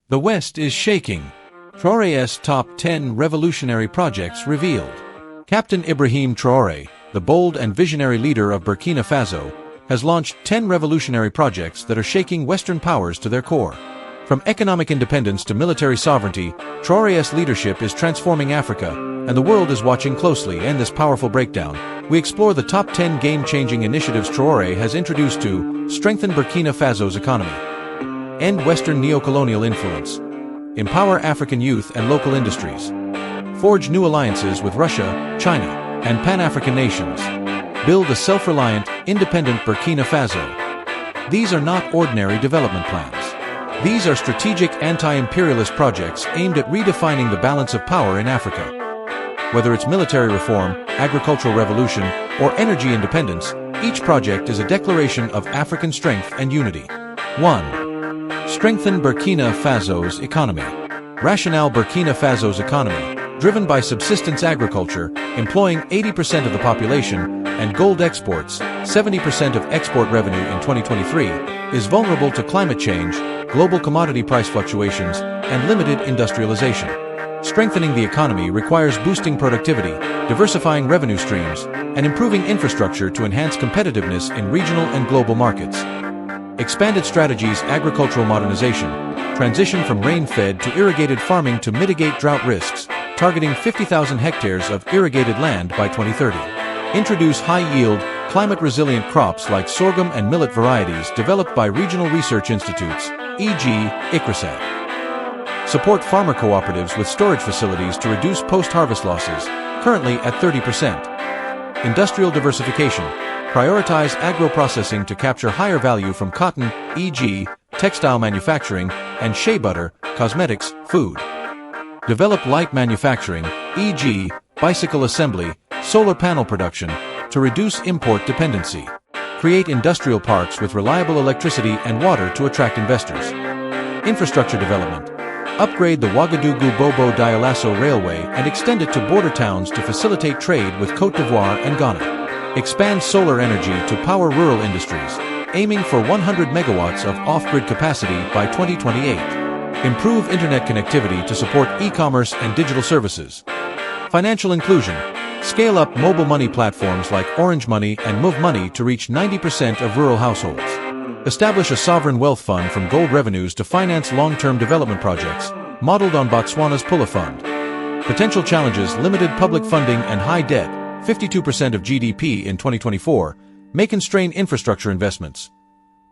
The West is shaking. Traoré's top 10 revolutionary projects revealed. Captain Ibrahim Traoré, the bold and visionary leader of Burkina Faso, has launched 10 revolutionary projects that are shaking Western powers to their core. From economic independence to military sovereignty, Traoré's leadership is transforming Africa, and the world is watching closely. In this powerful breakdown, we explore the top 10 game-changing initiatives Traoré has introduced to strengthen Burkina Faso's economy, end Western neocolonial influence, empower African youth and local industries, forge new alliances with Russia, China, and Pan-African nations, build a self-reliant, independent Burkina Faso. These are not ordinary development plans. These are strategic anti-imperialist projects aimed at redefining the balance of power in Africa. Whether it's military reform, agricultural revolution, or energy independence, each project is a declaration of African strength and unity. 1. Strengthen Burkina Faso's economy. Rationale: Burkina Faso's economy, driven by subsistence agriculture, employing 80% of the population, and gold exports, 70% of export revenue in 2023, is vulnerable to climate change, global commodity price fluctuations, and limited industrialization. Strengthening the economy requires boosting productivity, diversifying revenue streams, and improving infrastructure to enhance competitiveness in regional and global markets. Expanded strategies: agricultural modernization, transition from rain-fed to irrigated farming to mitigate drought risks, targeting 50,000 hectares of irrigated land by 2030. Introduce high-yield, climate-resilient crops like sorghum and millet varieties developed by regional research institutes, e.g., ICRISAT. Support farmer cooperatives with storage facilities to reduce post-harvest losses, currently at 30%. Industrial diversification. Prioritize agro-processing to capture higher value from cotton, e.g., textile manufacturing, and shea butter, cosmetics, food. Develop light manufacturing, e.g., bicycle assembly, solar panel production, to reduce import dependency. Create industrial parks with reliable electricity and water to attract investors. Infrastructure development. Upgrade the Ouagadougou-Bobo-Dioulasso Railway and extend it to border towns to facilitate trade with Côte d'Ivoire and Ghana. Expand solar energy to power rural industries, aiming for 100 megawatts of off-grid capacity by 2028. Improve internet connectivity to support e-commerce and digital services. Financial inclusion. Scale up mobile money platforms like Orange Money and Move Money to reach 90% of rural households. Establish a sovereign wealth fund from gold revenues to finance long-term development projects, modeled on Botswana's Pula Fund. Potential challenges: limited public funding and high debt, 52% of GDP in 2024, may constrain infrastructure investments.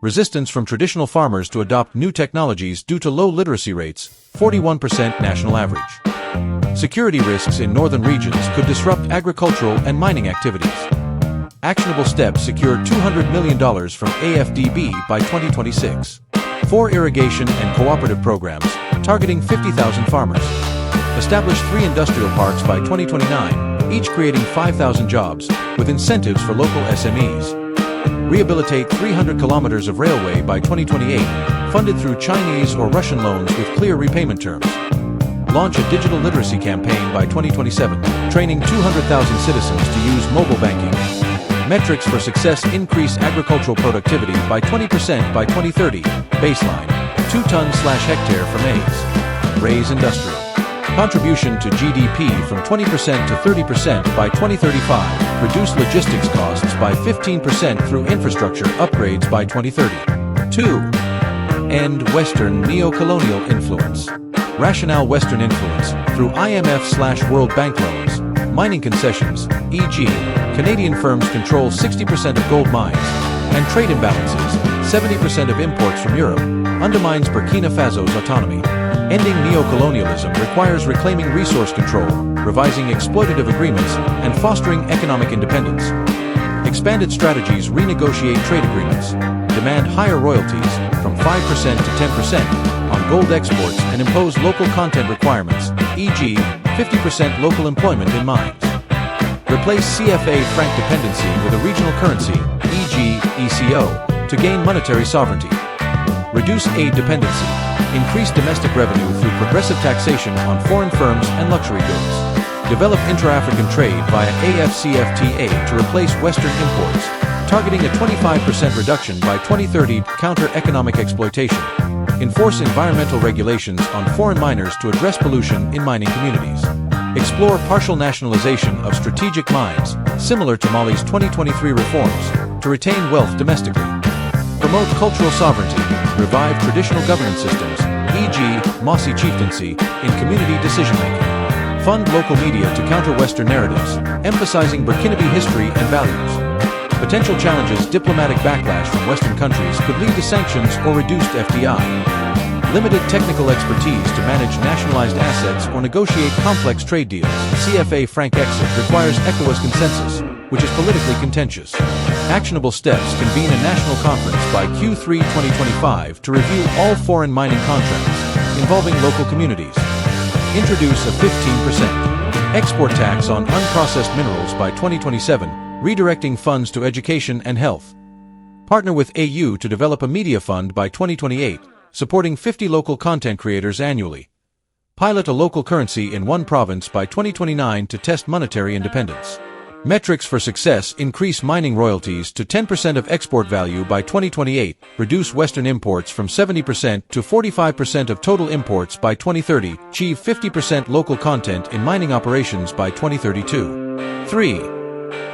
Resistance from traditional farmers to adopt new technologies due to low literacy rates, 41% national average. Security risks in northern regions could disrupt agricultural and mining activities. Actionable steps: secure $200 million from AFDB by 2026. 4 irrigation and cooperative programs, targeting 50,000 farmers. Establish 3 industrial parks by 2029, each creating 5,000 jobs, with incentives for local SMEs. Rehabilitate 300 kilometers of railway by 2028, funded through Chinese or Russian loans with clear repayment terms. Launch a digital literacy campaign by 2027, training 200,000 citizens to use mobile banking. Metrics for success: increase agricultural productivity by 20% by 2030, baseline, 2 tons/hectare for maize. Raise industrial contribution to GDP from 20% to 30% by 2035, reduce logistics costs by 15% through infrastructure upgrades by 2030. 2. End Western neocolonial influence. Rationale: Western influence, through IMF/World Bank loans, mining concessions, e.g., Canadian firms control 60% of gold mines, and trade imbalances, 70% of imports from Europe, undermines Burkina Faso's autonomy. Ending neocolonialism requires reclaiming resource control, revising exploitative agreements, and fostering economic independence. Expanded strategies: renegotiate trade agreements, demand higher royalties, from 5% to 10%, on gold exports, and impose local content requirements, e.g., 50% local employment in mines. Replace CFA franc dependency with a regional currency, e.g., ECO, to gain monetary sovereignty. Reduce aid dependency. Increase domestic revenue through progressive taxation on foreign firms and luxury goods. Develop intra-African trade via AFCFTA to replace Western imports. targeting a 25% reduction by 2030 to counter economic exploitation. Enforce environmental regulations on foreign miners to address pollution in mining communities. Explore partial nationalization of strategic mines, similar to Mali's 2023 reforms, to retain wealth domestically. Promote cultural sovereignty, revive traditional governance systems, e.g., Mossi chieftaincy, in community decision-making. Fund local media to counter Western narratives, emphasizing Burkinabe history and values. Potential challenges: diplomatic backlash from Western countries could lead to sanctions or reduced FDI. Limited technical expertise to manage nationalized assets or negotiate complex trade deals. CFA franc exit requires ECOWAS consensus, which is politically contentious. Actionable steps: convene a national conference by Q3 2025 to review all foreign mining contracts involving local communities. Introduce a 15% export tax on unprocessed minerals by 2027, redirecting funds to education and health. Partner with AU to develop a media fund by 2028, supporting 50 local content creators annually. Pilot a local currency in one province by 2029 to test monetary independence. Metrics for success: increase mining royalties to 10% of export value by 2028, reduce Western imports from 70% to 45% of total imports by 2030, achieve 50% local content in mining operations by 2032. 3.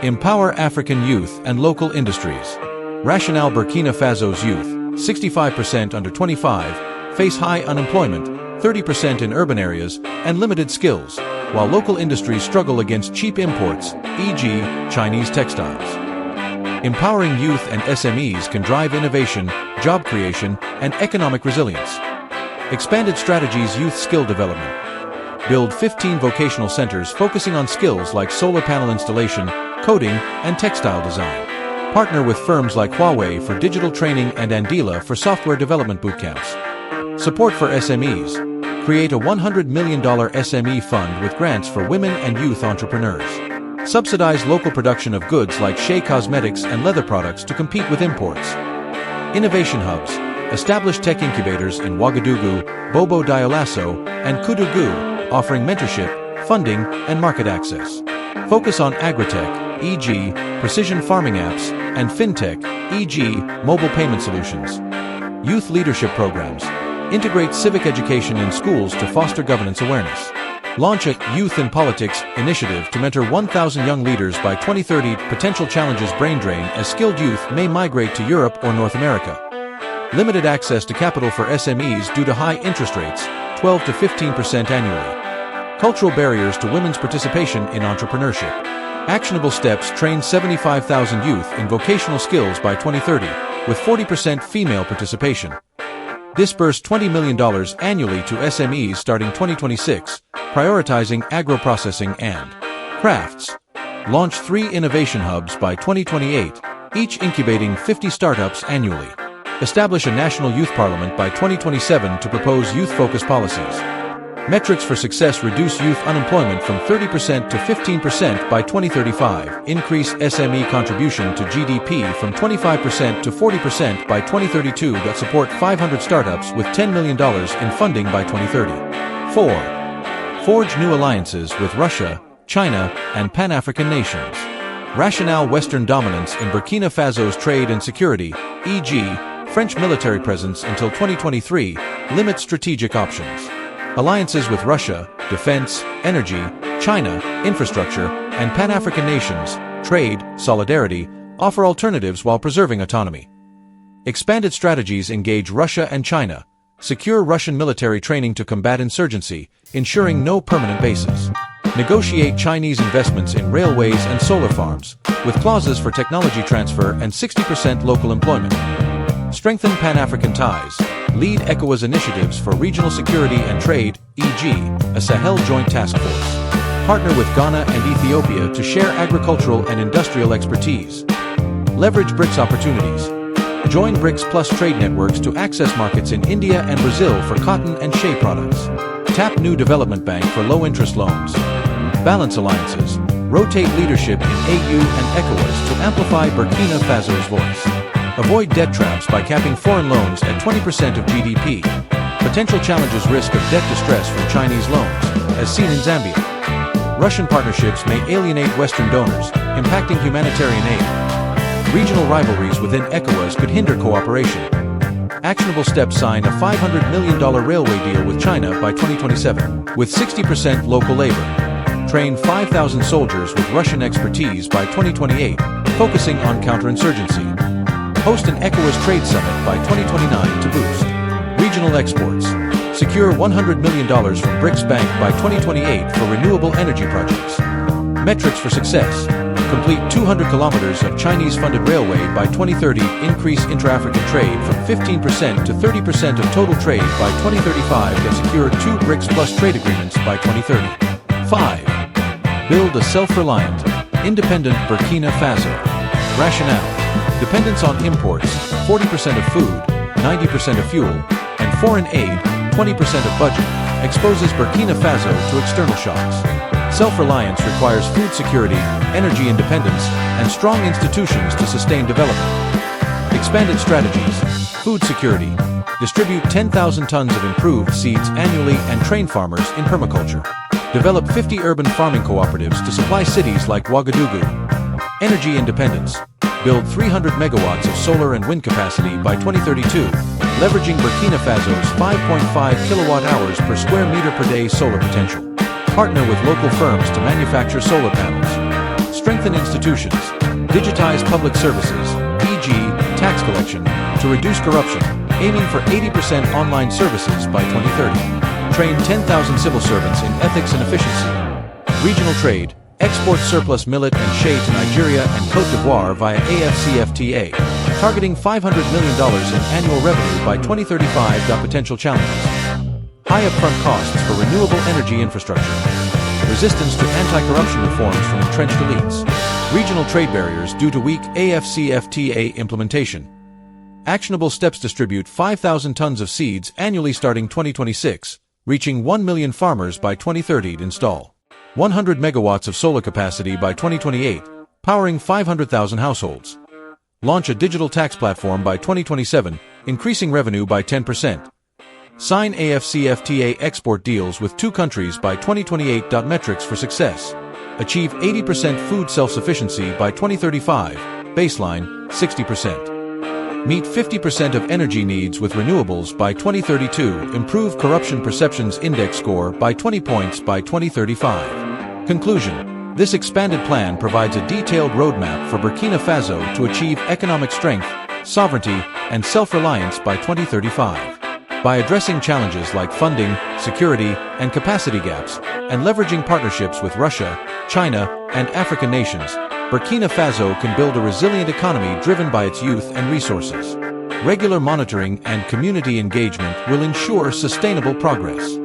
Empower African youth and local industries. Rationale: Burkina Faso's youth, 65% under 25, face high unemployment, 30% in urban areas, and limited skills, while local industries struggle against cheap imports, e.g., Chinese textiles. Empowering youth and SMEs can drive innovation, job creation, and economic resilience. Expanded strategies: youth skill development. Build 15 vocational centers focusing on skills like solar panel installation, coding, and textile design. Partner with firms like Huawei for digital training and Andila for software development bootcamps. Support for SMEs. Create a $100 million SME fund with grants for women and youth entrepreneurs. Subsidize local production of goods like Shea Cosmetics and leather products to compete with imports. Innovation hubs. Establish tech incubators in Ouagadougou, Bobo Dioulasso, and Koudougou, offering mentorship, funding, and market access. Focus on agritech, e.g., precision farming apps, and fintech, e.g., mobile payment solutions. Youth leadership programs. Integrate civic education in schools to foster governance awareness. Launch a Youth in Politics initiative to mentor 1,000 young leaders by 2030. Potential challenges: brain drain, as skilled youth may migrate to Europe or North America. Limited access to capital for SMEs due to high interest rates, 12 to 15% annually. Cultural barriers to women's participation in entrepreneurship. Actionable steps: train 75,000 youth in vocational skills by 2030, with 40% female participation. Disburse $20 million annually to SMEs starting 2026, prioritizing agro-processing and crafts. Launch 3 innovation hubs by 2028, each incubating 50 startups annually. Establish a national youth parliament by 2027 to propose youth-focused policies. Metrics for success: reduce youth unemployment from 30% to 15% by 2035, increase SME contribution to GDP from 25% to 40% by 2032, that support 500 startups with $10 million in funding by 2030. 4. Forge new alliances with Russia, China, and Pan-African nations. Rationale: Western dominance in Burkina Faso's trade and security, e.g., French military presence until 2023, limits strategic options. Alliances with Russia, defense, energy, China, infrastructure, and Pan-African nations, trade, solidarity, offer alternatives while preserving autonomy. Expanded strategies: engage Russia and China. Secure Russian military training to combat insurgency, ensuring no permanent bases. Negotiate Chinese investments in railways and solar farms, with clauses for technology transfer and 60% local employment. Strengthen Pan-African ties. Lead ECOWAS initiatives for regional security and trade, e.g., a Sahel Joint Task Force. Partner with Ghana and Ethiopia to share agricultural and industrial expertise. Leverage BRICS opportunities. Join BRICS Plus trade networks to access markets in India and Brazil for cotton and shea products. Tap new development bank for low-interest loans. Balance alliances. Rotate leadership in AU and ECOWAS to amplify Burkina Faso's voice. Avoid debt traps by capping foreign loans at 20% of GDP. Potential challenges: risk of debt distress from Chinese loans, as seen in Zambia. Russian partnerships may alienate Western donors, impacting humanitarian aid. Regional rivalries within ECOWAS could hinder cooperation. Actionable steps: sign a $500 million railway deal with China by 2027, with 60% local labor. Train 5,000 soldiers with Russian expertise by 2028, focusing on counterinsurgency. Host an ECOWAS trade summit by 2029 to boost regional exports. Secure $100 million from BRICS Bank by 2028 for renewable energy projects. Metrics for success: complete 200 kilometers of Chinese-funded railway by 2030, increase intra-African trade from 15% to 30% of total trade by 2035, and secure 2 BRICS Plus trade agreements by 2030. 5. Build a self-reliant, independent Burkina Faso. Rationale: dependence on imports, 40% of food, 90% of fuel, and foreign aid, 20% of budget, exposes Burkina Faso to external shocks. Self-reliance requires food security, energy independence, and strong institutions to sustain development. Expanded strategies: food security. Distribute 10,000 tons of improved seeds annually and train farmers in permaculture. Develop 50 urban farming cooperatives to supply cities like Ouagadougou. Energy independence. Build 300 megawatts of solar and wind capacity by 2032, leveraging Burkina Faso's 5.5 kilowatt-hours per square meter per day solar potential. Partner with local firms to manufacture solar panels. Strengthen institutions. Digitize public services, e.g., tax collection, to reduce corruption, aiming for 80% online services by 2030. Train 10,000 civil servants in ethics and efficiency. Regional trade. Export surplus millet and shea to Nigeria and Côte d'Ivoire via AFCFTA, targeting $500 million in annual revenue by 2035. Potential challenges: high upfront costs for renewable energy infrastructure, resistance to anti-corruption reforms from entrenched elites, regional trade barriers due to weak AFCFTA implementation. Actionable steps: distribute 5,000 tons of seeds annually starting 2026, reaching 1 million farmers by 2030. Install 100 megawatts of solar capacity by 2028, powering 500,000 households. Launch a digital tax platform by 2027, increasing revenue by 10%. Sign AFCFTA export deals with 2 countries by 2028. Metrics for success: achieve 80% food self-sufficiency by 2035, baseline 60%. Meet 50% of energy needs with renewables by 2032, improve corruption perceptions index score by 20 points by 2035. Conclusion: this expanded plan provides a detailed roadmap for Burkina Faso to achieve economic strength, sovereignty, and self-reliance by 2035. By addressing challenges like funding, security, and capacity gaps, and leveraging partnerships with Russia, China, and African nations, Burkina Faso can build a resilient economy driven by its youth and resources. Regular monitoring and community engagement will ensure sustainable progress.